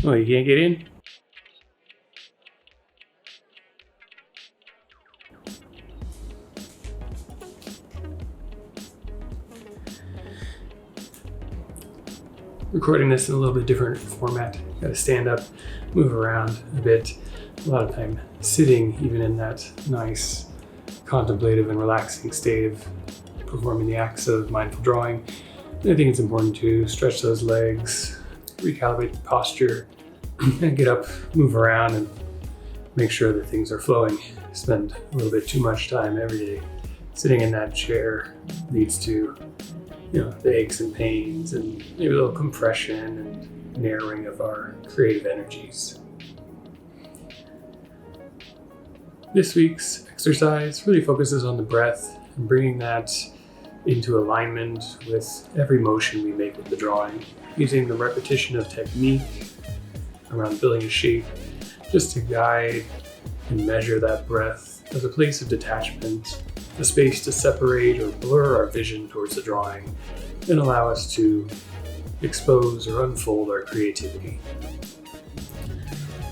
Oh, you can't get in? Recording this in a little bit different format. Gotta stand up, move around a bit. A lot of time sitting, even in that nice contemplative and relaxing state of performing the acts of mindful drawing. And I think it's important to stretch those legs, recalibrate the posture, and get up, move around, and make sure that things are flowing. Spend a little bit too much time every day sitting in that chair leads to the aches and pains and maybe a little compression and narrowing of our creative energies. This week's exercise really focuses on the breath and bringing that into alignment with every motion we make with the drawing, using the repetition of technique around building a shape just to guide and measure that breath as a place of detachment, a space to separate or blur our vision towards the drawing and allow us to expose or unfold our creativity.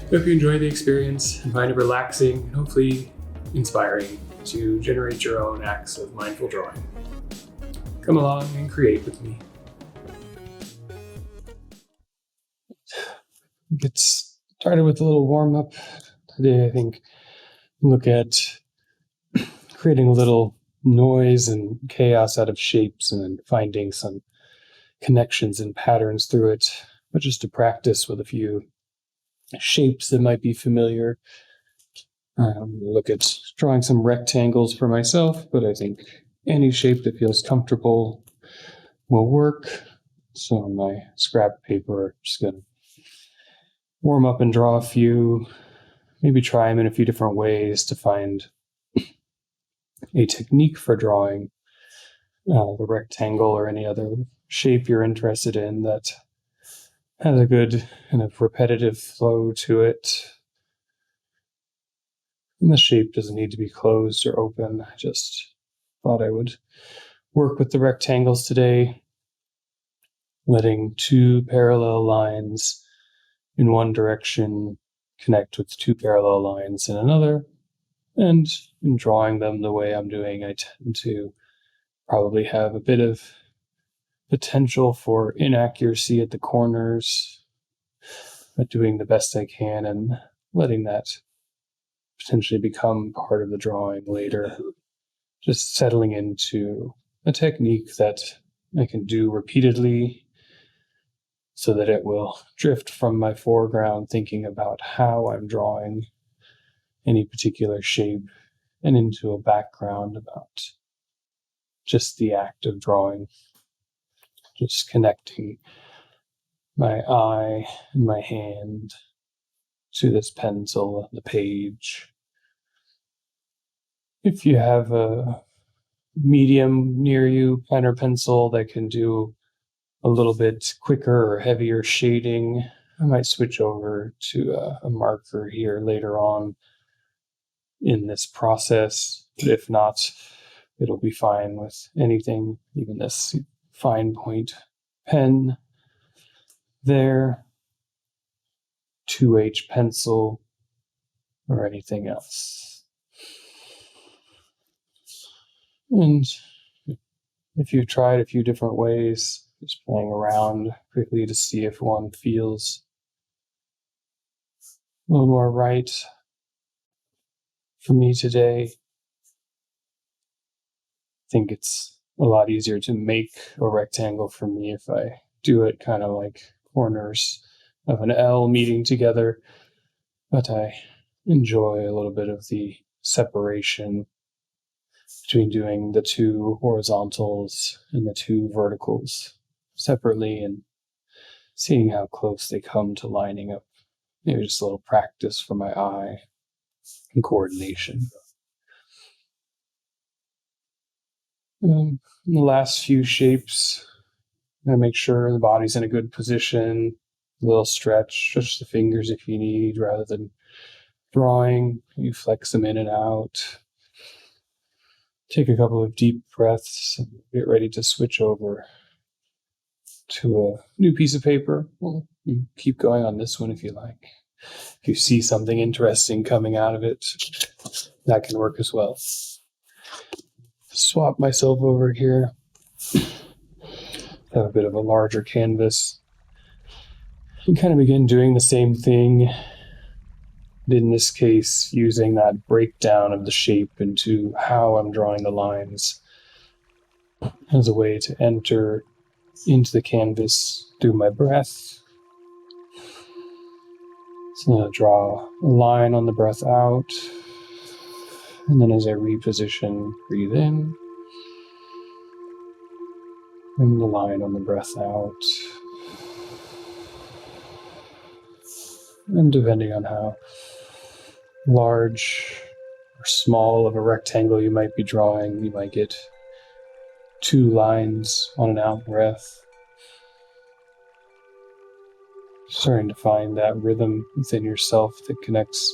I hope you enjoy the experience and find it relaxing and hopefully inspiring to generate your own acts of mindful drawing. Come along and create with me. Get started with a little warm-up. Today, I think, look at creating a little noise and chaos out of shapes and then finding some connections and patterns through it, but just to practice with a few shapes that might be familiar. Look at drawing some rectangles for myself, but I think any shape that feels comfortable will work. So on my scrap paper, I'm just going to warm up and draw a few, maybe try them in a few different ways to find a technique for drawing the rectangle or any other shape you're interested in that has a good kind of repetitive flow to it. And the shape doesn't need to be closed or open. I just thought I would work with the rectangles today, letting two parallel lines in one direction connect with two parallel lines in another. And in drawing them the way I'm doing, I tend to probably have a bit of potential for inaccuracy at the corners, but doing the best I can and letting that potentially become part of the drawing later. Just settling into a technique that I can do repeatedly so that it will drift from my foreground thinking about how I'm drawing any particular shape and into a background about just the act of drawing, just connecting my eye and my hand to this pencil, the page. If you have a medium near you, pen or pencil that can do a little bit quicker or heavier shading, I might switch over to a marker here later on in this process. But if not, it'll be fine with anything, even this fine point pen there, 2H pencil, or anything else. And if you've tried a few different ways, just playing around quickly to see if one feels a little more right for me today. I think it's a lot easier to make a rectangle for me if I do it kind of like corners of an L meeting together, but I enjoy a little bit of the separation between doing the two horizontals and the two verticals separately and seeing how close they come to lining up. Maybe just a little practice for my eye and coordination. The last few shapes, I'm going to make sure the body's in a good position, a little stretch, stretch the fingers if you need, rather than drawing. You flex them in and out. Take a couple of deep breaths and get ready to switch over to a new piece of paper. We'll You keep going on this one if you like. If you see something interesting coming out of it, that can work as well. Swap myself over here. Have a bit of a larger canvas. And kind of begin doing the same thing, but in this case, using that breakdown of the shape into how I'm drawing the lines as a way to enter into the canvas through my breath. So I'm going to draw a line on the breath out, and then as I reposition, breathe in, and the line on the breath out. And depending on how large or small of a rectangle you might be drawing, you might get 2 lines on an out breath. Starting to find that rhythm within yourself that connects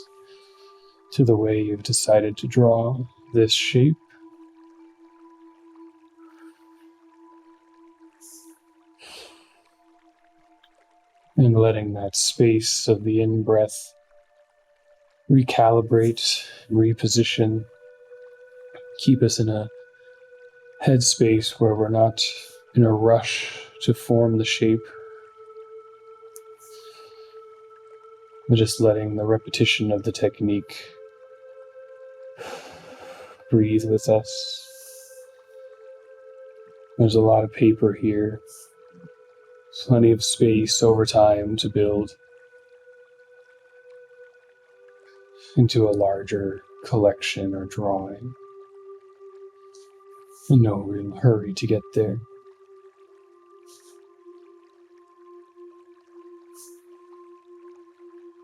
to the way you've decided to draw this shape. And letting that space of the in-breath recalibrate, reposition, keep us in a headspace where we're not in a rush to form the shape, but just letting the repetition of the technique breathe with us. There's a lot of paper here, plenty of space over time to build into a larger collection or drawing. And no real hurry to get there.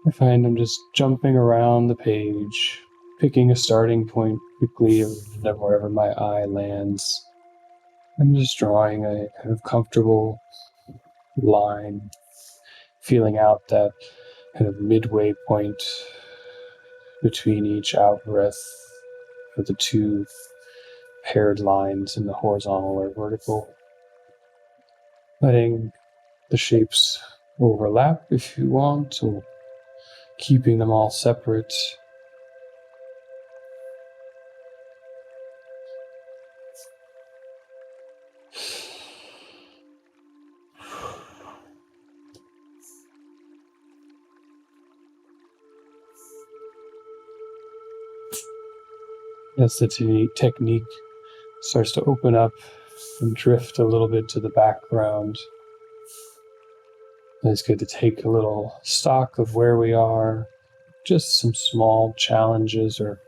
I find I'm just jumping around the page, picking a starting point quickly wherever my eye lands. I'm just drawing a kind of comfortable line, feeling out that kind of midway point between each out breath for the 2 paired lines in the horizontal or vertical. Letting the shapes overlap if you want, or keeping them all separate. As the technique starts to open up and drift a little bit to the background, it's good to take a little stock of where we are, just some small challenges or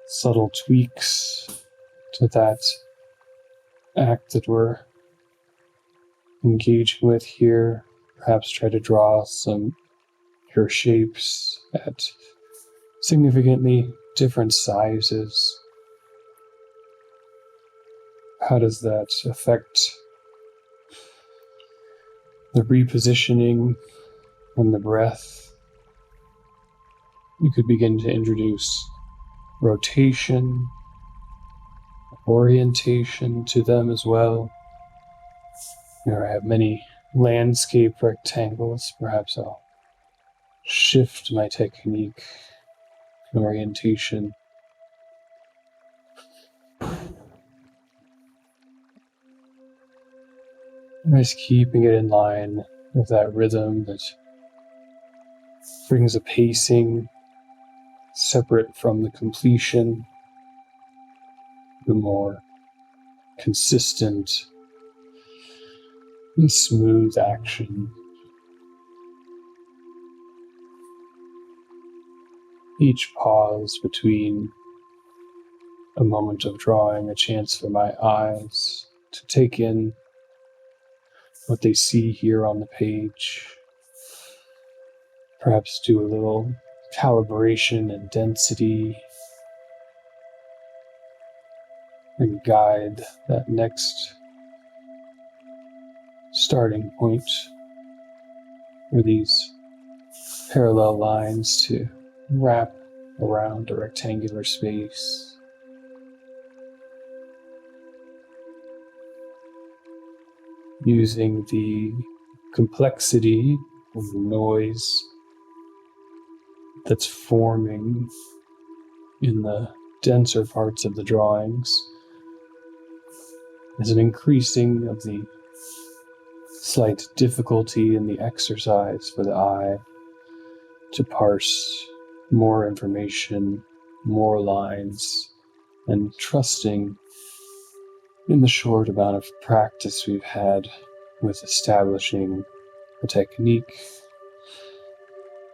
subtle tweaks to that act that we're engaging with here. Perhaps try to draw some pure shapes at significantly different sizes. How does that affect the repositioning and the breath? You could begin to introduce rotation, orientation to them as well. Here I have many landscape rectangles. Perhaps I'll shift my technique and orientation. And just keeping it in line with that rhythm that brings a pacing separate from the completion, the more consistent and smooth action. Each pause between a moment of drawing, a chance for my eyes to take in what they see here on the page. Perhaps do a little calibration and density, and guide that next starting point for these parallel lines to wrap around a rectangular space. Using the complexity of the noise that's forming in the denser parts of the drawings is an increasing of the slight difficulty in the exercise for the eye to parse more information, more lines, and trusting in the short amount of practice we've had with establishing a technique,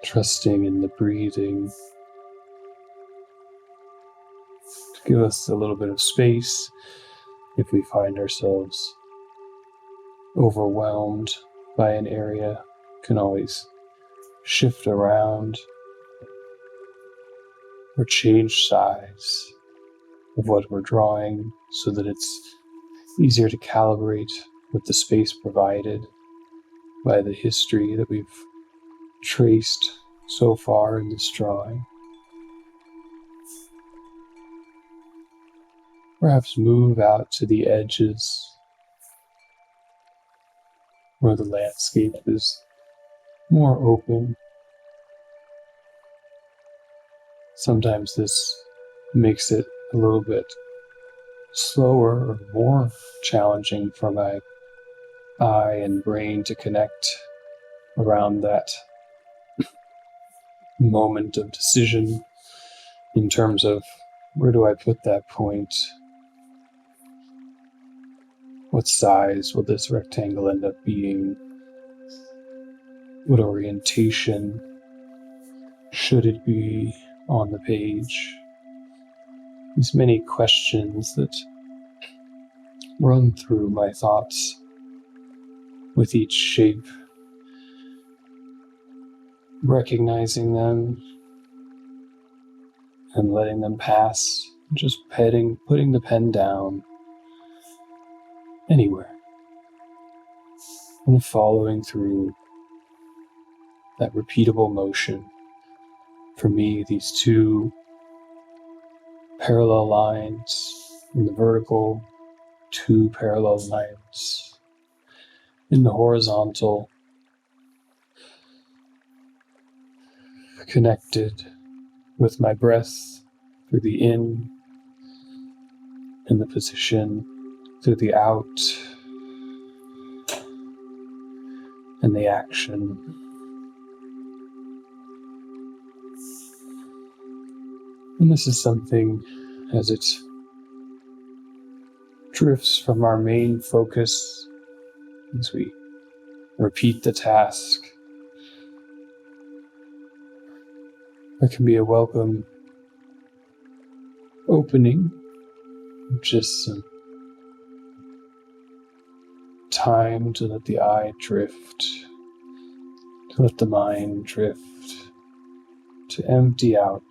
trusting in the breathing to give us a little bit of space if we find ourselves overwhelmed by an area. Can always shift around or change size of what we're drawing so that it's easier to calibrate with the space provided by the history that we've traced so far in this drawing. Perhaps move out to the edges where the landscape is more open. Sometimes this makes it a little bit slower or more challenging for my eye and brain to connect around that moment of decision in terms of where do I put that point? What size will this rectangle end up being? What orientation should it be on the page? These many questions that run through my thoughts with each shape, recognizing them and letting them pass, just putting the pen down anywhere and following through that repeatable motion. For me, these two parallel lines in the vertical, two parallel lines in the horizontal, connected with my breath through the in and the position through the out and the action. And this is something, as it drifts from our main focus, as we repeat the task, there can be a welcome opening, just some time to let the eye drift, to let the mind drift, to empty out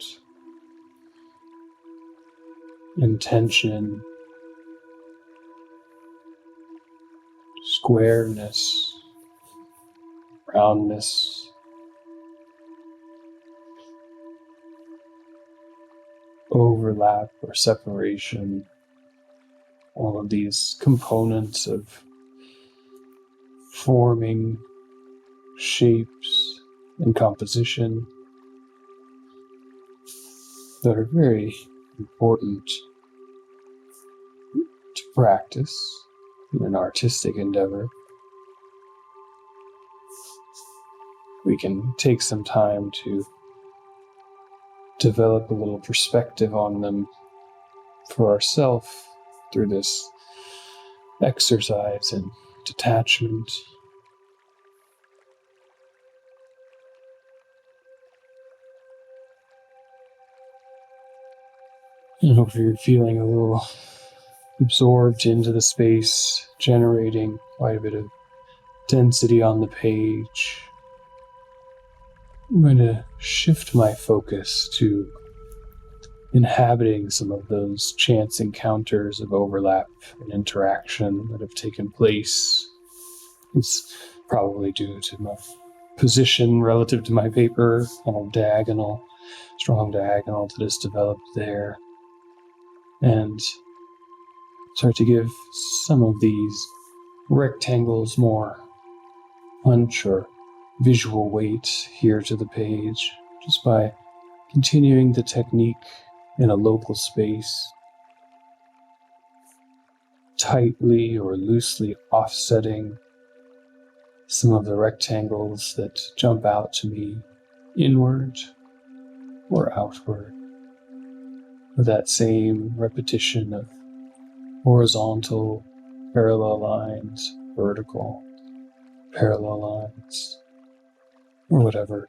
intention, squareness, roundness, overlap or separation, all of these components of forming shapes and composition that are very important to practice in an artistic endeavor. We can take some time to develop a little perspective on them for ourselves through this exercise and detachment. And if you're feeling a little absorbed into the space, generating quite a bit of density on the page, I'm going to shift my focus to inhabiting some of those chance encounters of overlap and interaction that have taken place. It's probably due to my position relative to my paper, kind of diagonal, strong diagonal that is developed there. And start to give some of these rectangles more punch or visual weight here to the page just by continuing the technique in a local space, tightly or loosely offsetting some of the rectangles that jump out to me inward or outward, with that same repetition of horizontal parallel lines, vertical parallel lines, or whatever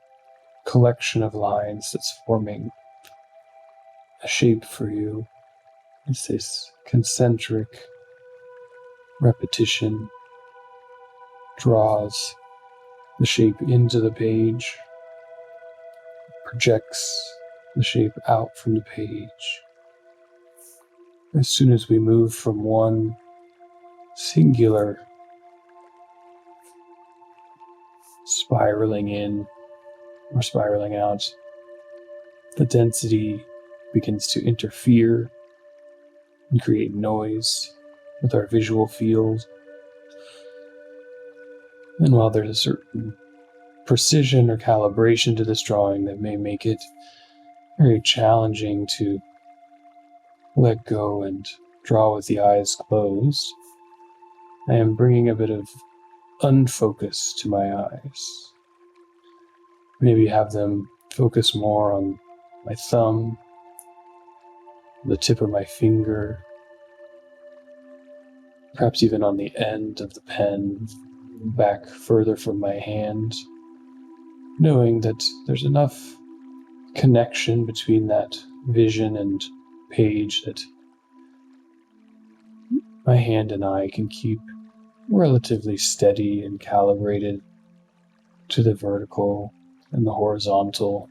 collection of lines that's forming a shape for you. It's this concentric repetition draws the shape into the page, projects the shape out from the page. As soon as we move from one singular spiraling in or spiraling out, the density begins to interfere and create noise with our visual field. And while there's a certain precision or calibration to this drawing that may make it very challenging to let go and draw with the eyes closed, I am bringing a bit of unfocus to my eyes. Maybe have them focus more on my thumb, the tip of my finger, perhaps even on the end of the pen, back further from my hand, knowing that there's enough connection between that vision and page that my hand and I can keep relatively steady and calibrated to the vertical and the horizontal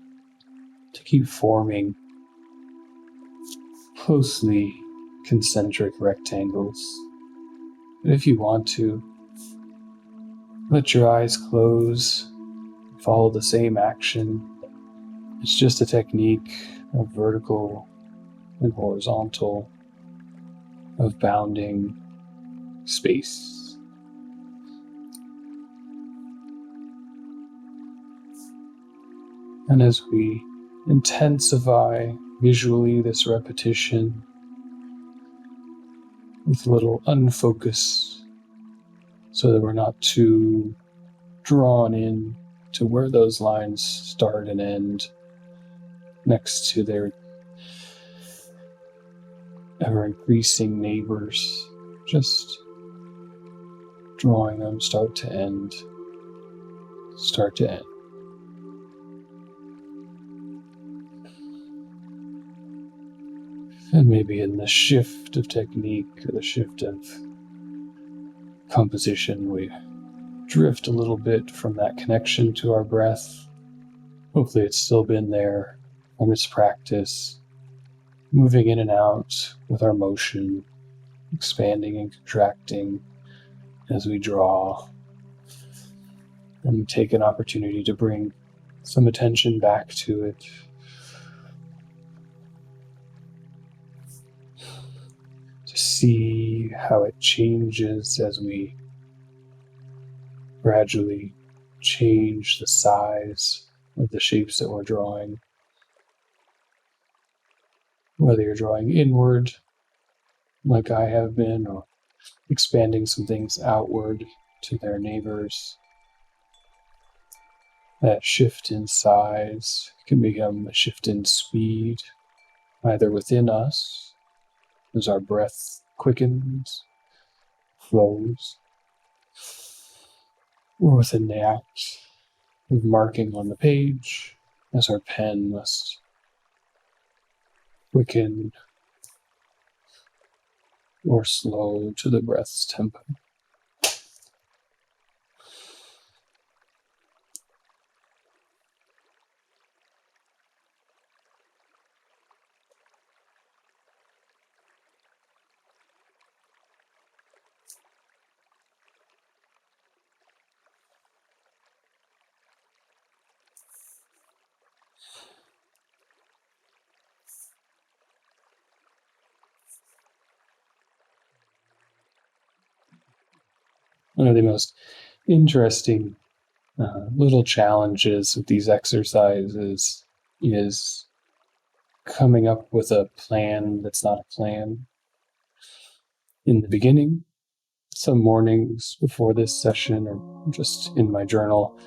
to keep forming closely concentric rectangles. But if you want to, let your eyes close, follow the same action. It's just a technique of vertical and horizontal, of bounding space. And as we intensify visually this repetition with a little unfocus so that we're not too drawn in to where those lines start and end next to their ever-increasing neighbors, just drawing them start to end, start to end. And maybe in the shift of technique or the shift of composition, we drift a little bit from that connection to our breath. Hopefully it's still been there from its practice, moving in and out with our motion, expanding and contracting as we draw, and take an opportunity to bring some attention back to it. To see how it changes as we gradually change the size of the shapes that we're drawing. Whether you're drawing inward, like I have been, or expanding some things outward to their neighbors. That shift in size can become a shift in speed, either within us, as our breath quickens, flows, or within the act of marking on the page, as our pen must quicken or slow to the breath's tempo. One of the most interesting little challenges with these exercises is coming up with a plan that's not a plan. In the beginning, some mornings before this session, or just in my journal,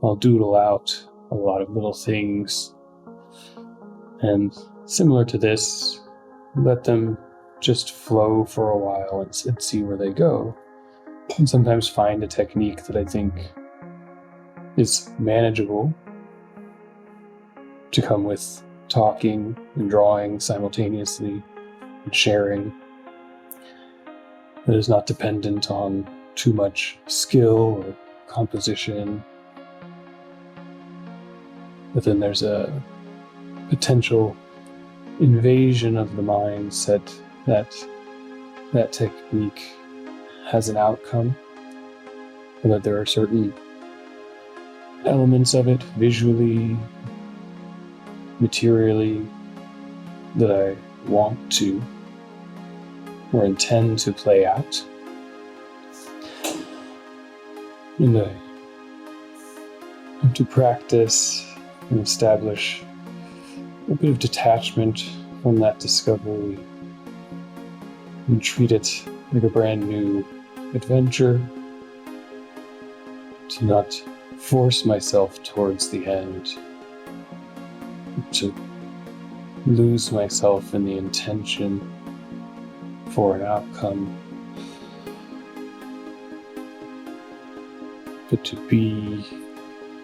I'll doodle out a lot of little things. And similar to this, let them just flow for a while and see where they go. And sometimes find a technique that I think is manageable to come with talking and drawing simultaneously and sharing, that is not dependent on too much skill or composition. But then there's a potential invasion of the mindset that technique has an outcome, and that there are certain elements of it, visually, materially, that I want to or intend to play out. And I have to practice and establish a bit of detachment from that discovery and treat it like a brand new adventure, to not force myself towards the end, to lose myself in the intention for an outcome, but to be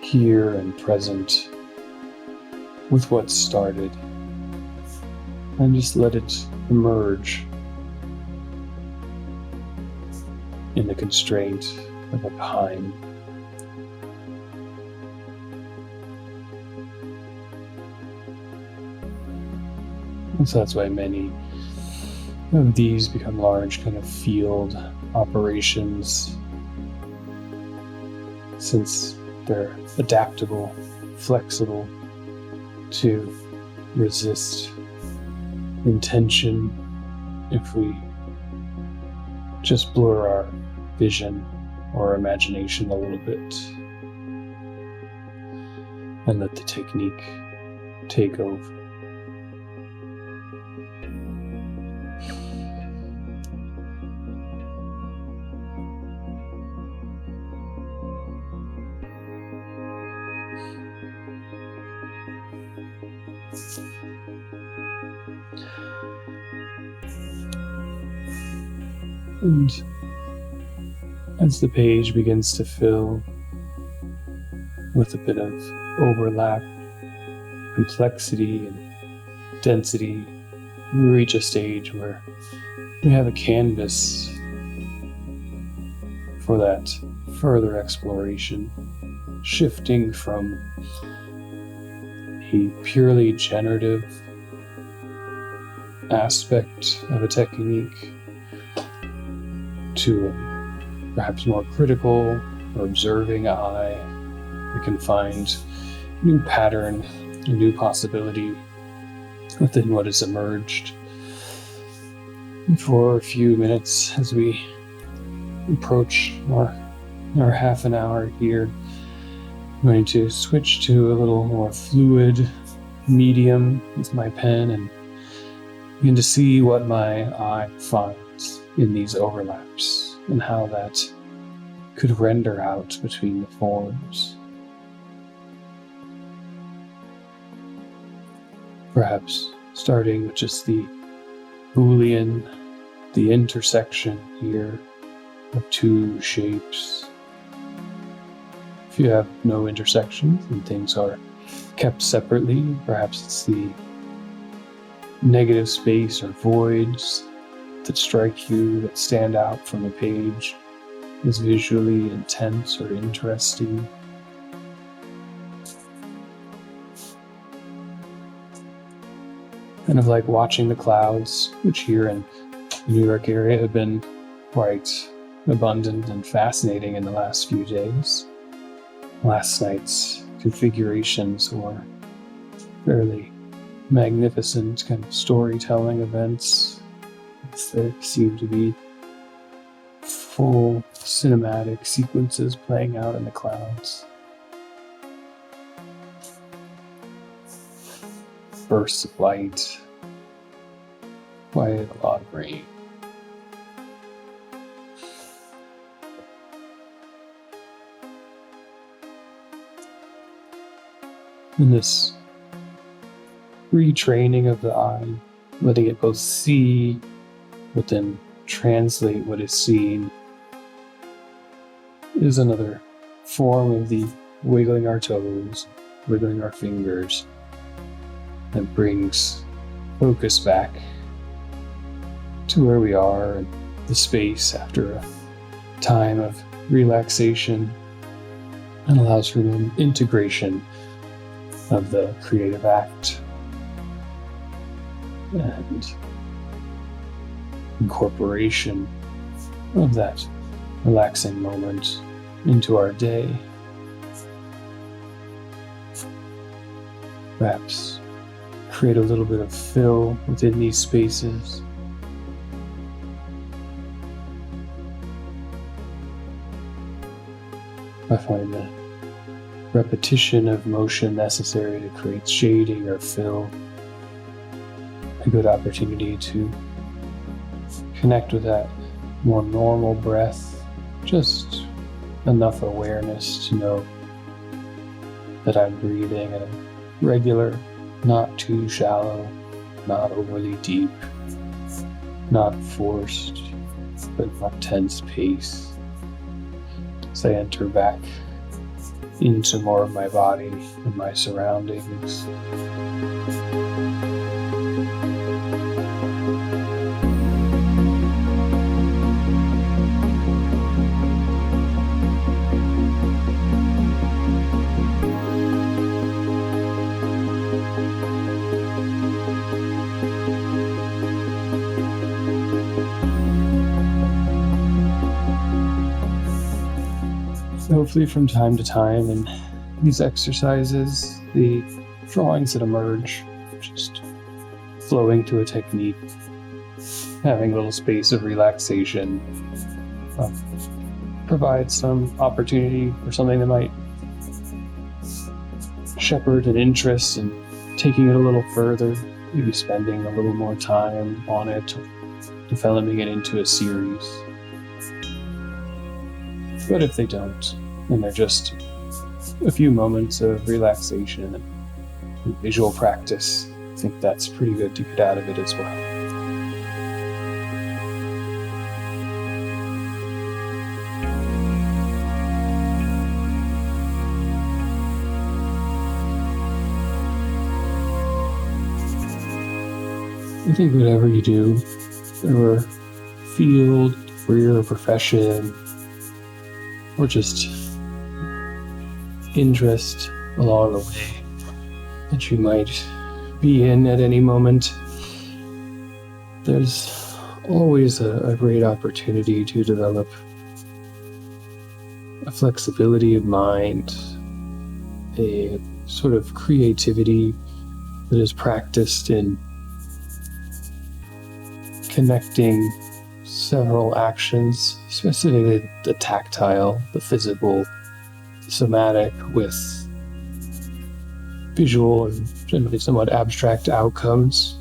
here and present with what started and just let it emerge in the constraint of a time. And so that's why many of these become large kind of field operations, since they're adaptable, flexible, to resist intention if we just blur our vision or imagination a little bit and let the technique take over. And as the page begins to fill with a bit of overlap, complexity, and density, we reach a stage where we have a canvas for that further exploration, shifting from a purely generative aspect of a technique to a perhaps more critical or observing eye. We can find new pattern, a new possibility within what has emerged. And for a few minutes, as we approach our half an hour here, I'm going to switch to a little more fluid medium with my pen and begin to see what my eye finds in these overlaps and how that could render out between the forms. Perhaps starting with just the Boolean, the intersection here of two shapes. If you have no intersections and things are kept separately, perhaps it's the negative space or voids that strike you, that stand out from a page as visually intense or interesting. Kind of like watching the clouds, which here in the New York area have been quite abundant and fascinating in the last few days. Last night's configurations were fairly magnificent kind of storytelling events. There seem to be full cinematic sequences playing out in the clouds. bursts of light, quiet, a lot of rain. And this retraining of the eye, letting it both see, but then translate what is seen, is another form of the wiggling our toes, wiggling our fingers, that brings focus back to where we are and the space after a time of relaxation, and allows for the integration of the creative act and incorporation of that relaxing moment into our day. Perhaps create a little bit of fill within these spaces. I find the repetition of motion necessary to create shading or fill a good opportunity to connect with that more normal breath, just enough awareness to know that I'm breathing at a regular, not too shallow, not overly deep, not forced, but not tense pace. As I enter back into more of my body and my surroundings. Hopefully from time to time in these exercises, the drawings that emerge, just flowing to a technique, having a little space of relaxation, provides some opportunity for something that might shepherd an interest in taking it a little further, maybe spending a little more time on it, developing it into a series. But if they don't, and they're just a few moments of relaxation and visual practice, I think that's pretty good to get out of it as well. I think whatever you do, whatever field, career, or profession, or just interest along the way that you might be in at any moment, there's always a great opportunity to develop a flexibility of mind, a sort of creativity that is practiced in connecting several actions, specifically the tactile, the physical, somatic, with visual and generally somewhat abstract outcomes.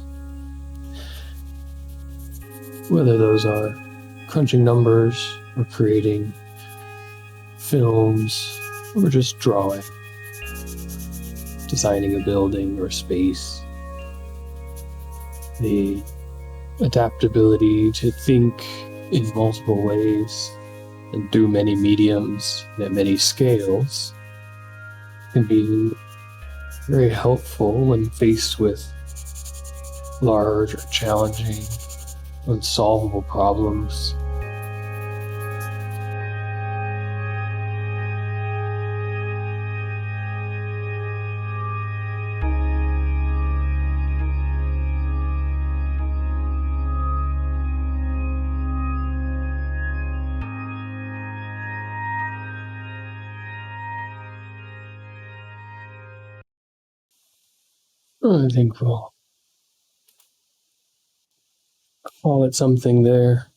Whether those are crunching numbers or creating films or just drawing, designing a building or space. The adaptability to think in multiple ways and do many mediums and at many scales can be very helpful when faced with large or challenging, unsolvable problems. I think we'll call it something there.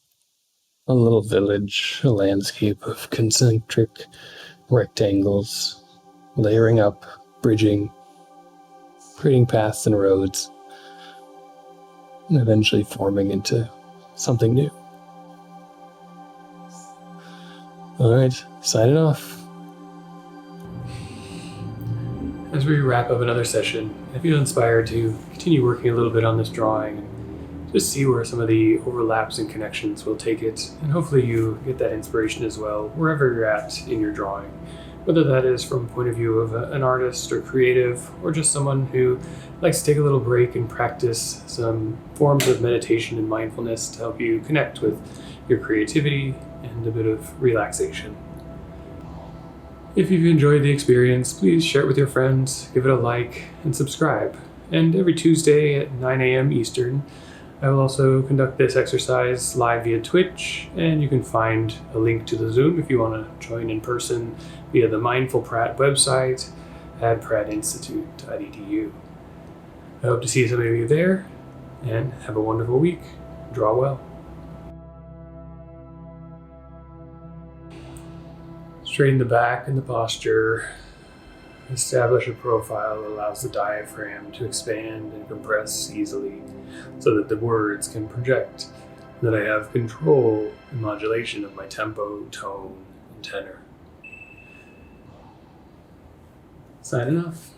A little village, a landscape of concentric rectangles, layering up, bridging, creating paths and roads, and eventually forming into something new. All right, signing off. As we wrap up another session, I feel inspired to continue working a little bit on this drawing and just see where some of the overlaps and connections will take it, and hopefully you get that inspiration as well, wherever you're at in your drawing, whether that is from a point of view of an artist or creative, or just someone who likes to take a little break and practice some forms of meditation and mindfulness to help you connect with your creativity and a bit of relaxation. If you've enjoyed the experience, please share it with your friends, give it a like, and subscribe. And every Tuesday at 9 a.m. Eastern, I will also conduct this exercise live via Twitch, and you can find a link to the Zoom if you want to join in person via the Mindful Pratt website at prattinstitute.edu. I hope to see some of you there, and have a wonderful week. Draw well. Straighten the back and the posture. Establish a profile that allows the diaphragm to expand and compress easily so that the words can project, and that I have control and modulation of my tempo, tone, and tenor. Signing off.